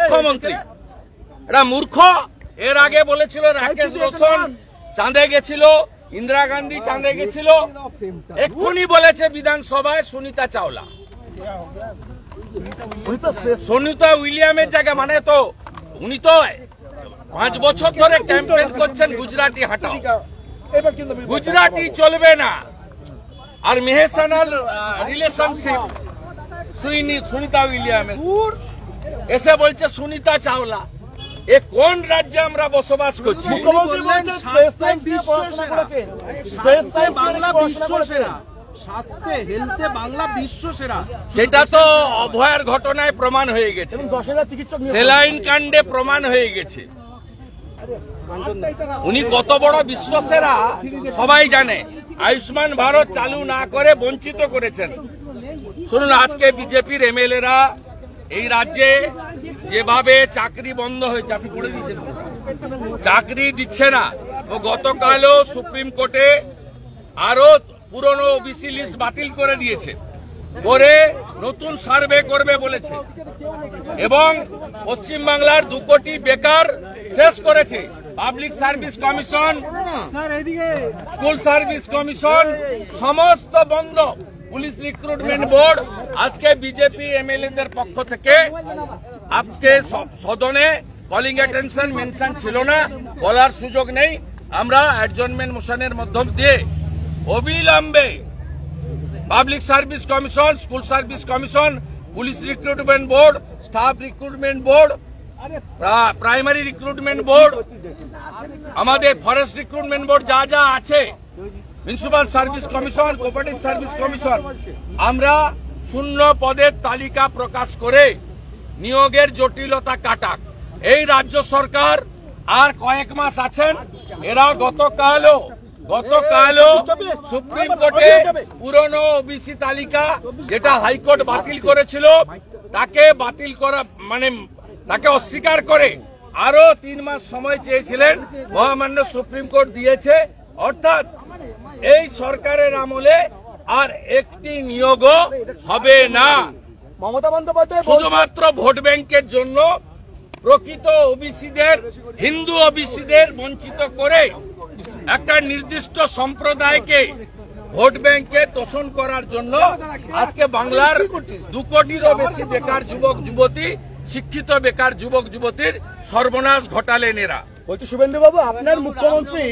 মুখ্যমন্ত্রী এরা মূর্খ। এর আগে বলেছিল রাকেশ রোশন চাঁদে গেছিল, ইন্দিরা গান্ধী চাঁদে গেছিল, এক্ষুনি বলেছে বিধানসভায় সুনিতা চাওলা। সুনিতা উইলিয়ামের জায়গা মানে তো উনি তো 5 বছর ধরে ক্যাম্পেইন করছেন গুজরাটি হাটাও, গুজরাটি চলবে না। আর মেহেসানাল রিলেশনশিপ সুনিতা উইলিয়ামের এসে বলছে সুনিতা চাওলা। এ কোন রাজ্যে আমরা বসবাস করছি? মুখ্যমন্ত্রী বলছেন স্পেস সায়েন্স নিয়ে পড়াশোনা করেছেন, স্পেস সায়েন্স বাংলা বিশ্বসেরা, স্বাস্থ্যে হেলথে বাংলা বিশ্বসেরা। সেটা তো অভয়ার ঘটনায় প্রমাণ হয়ে গেছে, 10,000 চিকিৎসক সেলাইন কাণ্ডে প্রমাণ হয়ে গেছে। উনি কত বড় বিশ্বসেরা সবাই জানে। আয়ুষ্মান ভারত চালু না করে বঞ্চিত করেছেন। শুনুন, আজকে বিজেপির এমএলএরা এই রাজ্যে যেভাবে চাকরি বন্ধ হয়েছে, আপনি পড়ে দিচ্ছেন, চাকরি দিচ্ছে না। ও গতকালও সুপ্রিম কোর্টে আরো পুরনো ওবিসি লিস্ট বাতিল করে দিয়েছে, করে নতুন সার্ভে করবে বলেছে, এবং পশ্চিমবাংলার 2 কোটি বেকার শেষ করেছে। Public service commission, school service commission সমস্ত বন্ধ। পুলিশ রিক্রুটমেন্ট বোর্ড আজকে বিজেপি এমএলএদের পক্ষ থেকে আজকে সদনে কলিং অ্যাটেনশন মেনশন ছিল না, বলার সুযোগ নেই। আমরা অ্যাডজর্নমেন্ট মোশনের মাধ্যম দিয়ে অবিলম্বে public service commission, school service commission, police recruitment board, staff recruitment board, primary recruitment board, আমাদের ফরেস্ট রিক্রুটমেন্ট বোর্ড যা যা আছে, municipal service commission, cooperative service commission, আমরা শূন্য পদের তালিকা প্রকাশ করে নিয়োগের জটিলতা কাটাক। এই রাজ্য সরকার আর কয়েক মাস আছেন। এরা গতকালও সুপ্রিম কোর্টে পুরনো ওবিসি তালিকা যেটা হাইকোর্ট বাতিল করেছিল তাকে বাতিল করা মানে তাকে অস্বীকার করে আরো 3 মাস সময় চেয়েছিলেন, মহামান্য সুপ্রিম কোর্ট দিয়েছে। অর্থাৎ এই সরকারের আমলে আর একটি নিয়োগও হবে না। মমতা বন্দ্যোপাধ্যায় শুধুমাত্র ভোট ব্যাংকের জন্য প্রকৃত ওবিসিদের, হিন্দু ওবিসিদের বঞ্চিত করে একটা নির্দিষ্ট সম্প্রদায়কে ভোট ব্যাংকে তোষণ করার জন্য আজকে বাংলার 2 কোটিরও বেশি বেকার যুবক যুবতী, শিক্ষিত বেকার যুবক যুবতীর সর্বনাশ ঘটালেন এরা। বলছি শুভেন্দু বাবু, আপনার মুখ্যমন্ত্রী